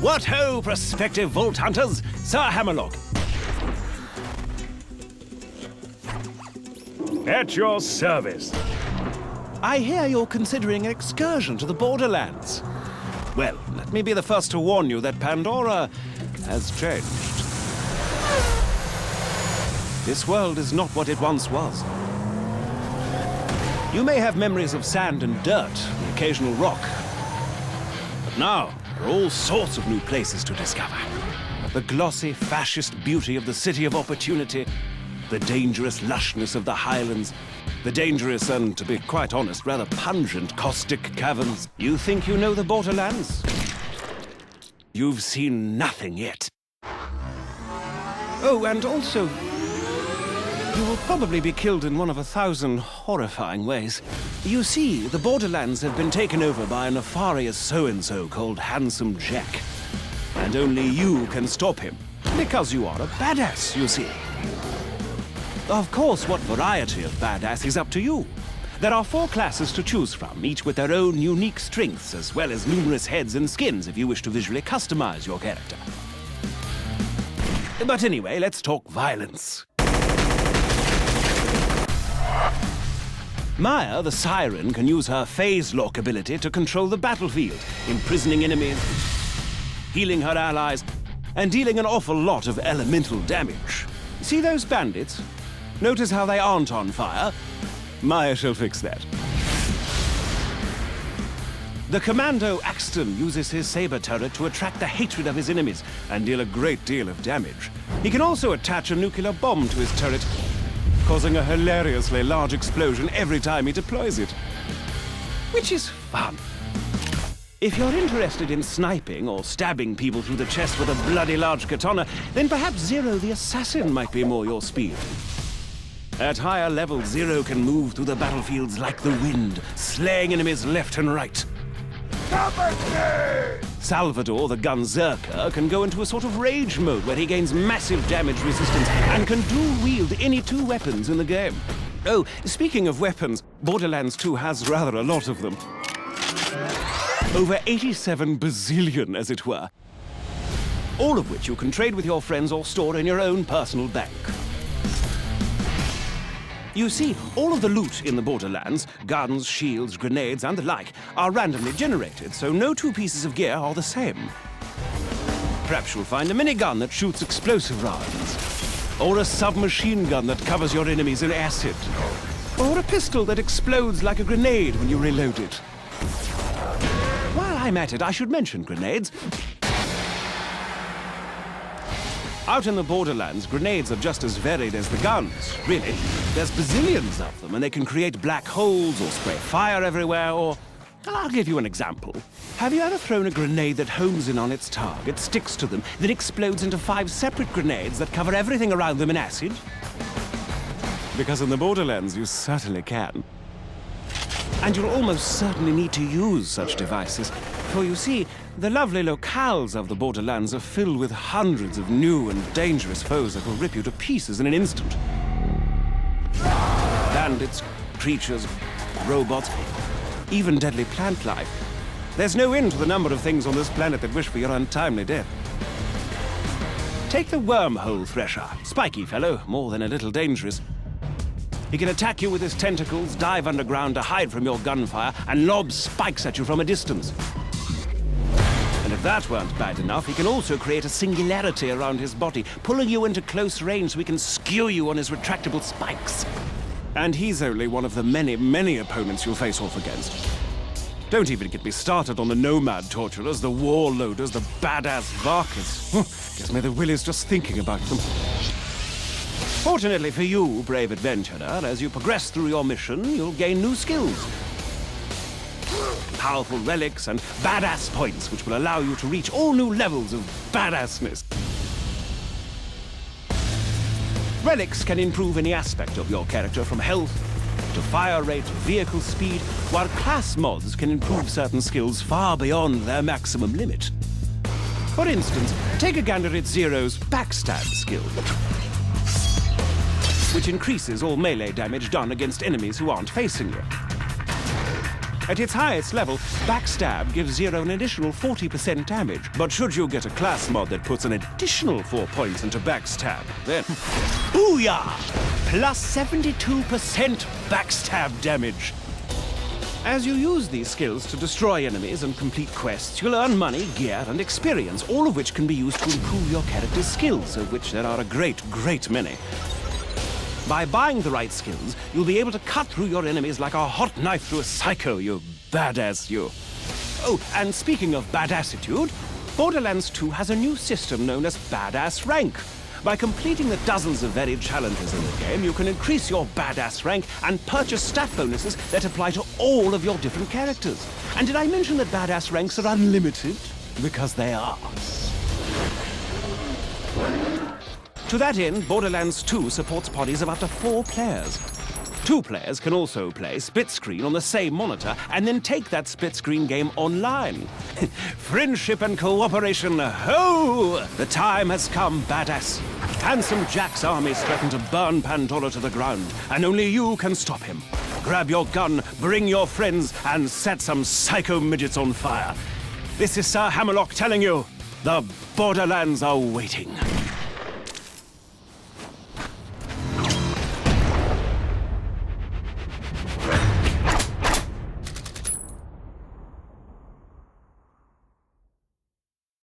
What ho, prospective vault hunters! Sir Hammerlock. At your service. I hear you're considering an excursion to the Borderlands. Well, let me be the first to warn you that Pandora has changed. This world is not what it once was. You may have memories of sand and dirt, the occasional rock. But now, there are all sorts of new places to discover. The glossy, fascist beauty of the City of Opportunity, the dangerous lushness of the Highlands, the dangerous and, to be quite honest, rather pungent caustic caverns. You think you know the Borderlands? You've seen nothing yet. Oh, and also, you will probably be killed in one of 1,000 horrifying ways. You see, the Borderlands have been taken over by a nefarious so-and-so called Handsome Jack. And only you can stop him, because you are a badass, you see. Of course, what variety of badass is up to you. There are 4 classes to choose from, each with their own unique strengths, as well as numerous heads and skins if you wish to visually customize your character. But anyway, let's talk violence. Maya, the Siren, can use her phase lock ability to control the battlefield, imprisoning enemies, healing her allies, and dealing an awful lot of elemental damage. See those bandits? Notice how they aren't on fire? Maya shall fix that. The Commando Axton uses his saber turret to attract the hatred of his enemies and deal a great deal of damage. He can also attach a nuclear bomb to his turret, causing a hilariously large explosion every time he deploys it. Which is fun. If you're interested in sniping or stabbing people through the chest with a bloody large katana, then perhaps Zero the Assassin might be more your speed. At higher levels, Zero can move through the battlefields like the wind, slaying enemies left and right. Salvador, the Gunzerker, can go into a sort of rage mode where he gains massive damage resistance and can dual-wield any 2 weapons in the game. Oh, speaking of weapons, Borderlands 2 has rather a lot of them. Over 87 bazillion, as it were. All of which you can trade with your friends or store in your own personal bank. You see, all of the loot in the Borderlands, guns, shields, grenades, and the like, are randomly generated, so no 2 pieces of gear are the same. Perhaps you'll find a minigun that shoots explosive rounds, or a submachine gun that covers your enemies in acid, or a pistol that explodes like a grenade when you reload it. While I'm at it, I should mention grenades. Out in the Borderlands, grenades are just as varied as the guns, really. There's bazillions of them, and they can create black holes or spray fire everywhere, or... I'll give you an example. Have you ever thrown a grenade that homes in on its target, sticks to them, then explodes into 5 separate grenades that cover everything around them in acid? Because in the Borderlands, you certainly can. And you'll almost certainly need to use such devices, for you see, the lovely locales of the Borderlands are filled with hundreds of new and dangerous foes that will rip you to pieces in an instant. Bandits, creatures, robots, even deadly plant life. There's no end to the number of things on this planet that wish for your untimely death. Take the wormhole thresher. Spiky fellow, more than a little dangerous. He can attack you with his tentacles, dive underground to hide from your gunfire, and lob spikes at you from a distance. And if that weren't bad enough, he can also create a singularity around his body, pulling you into close range so he can skew you on his retractable spikes. And he's only one of the many, many opponents you'll face off against. Don't even get me started on the nomad torturers, the warlorders, the badass Varkas. Gives me the willies just thinking about them. Fortunately for you, brave adventurer, as you progress through your mission, you'll gain new skills. Powerful relics and badass points, which will allow you to reach all new levels of badassness. Relics can improve any aspect of your character, from health to fire rate to vehicle speed, while class mods can improve certain skills far beyond their maximum limit. For instance, take a gander at Zero's backstab skill, which increases all melee damage done against enemies who aren't facing you. At its highest level, Backstab gives Zero an additional 40% damage. But should you get a class mod that puts an additional 4 points into Backstab, then booyah! Plus 72% Backstab damage. As you use these skills to destroy enemies and complete quests, you'll earn money, gear, and experience, all of which can be used to improve your character's skills, of which there are a great, great many. By buying the right skills, you'll be able to cut through your enemies like a hot knife through a psycho, you badass you. Oh, and speaking of badassitude, Borderlands 2 has a new system known as Badass Rank. By completing the dozens of varied challenges in the game, you can increase your badass rank and purchase stat bonuses that apply to all of your different characters. And did I mention that badass ranks are unlimited? Because they are. To that end, Borderlands 2 supports parties of up to 4 players. 2 players can also play split screen on the same monitor and then take that split screen game online. Friendship and cooperation, ho! The time has come, badass. Handsome Jack's armies threaten to burn Pandora to the ground, and only you can stop him. Grab your gun, bring your friends, and set some psycho midgets on fire. This is Sir Hammerlock telling you, the Borderlands are waiting.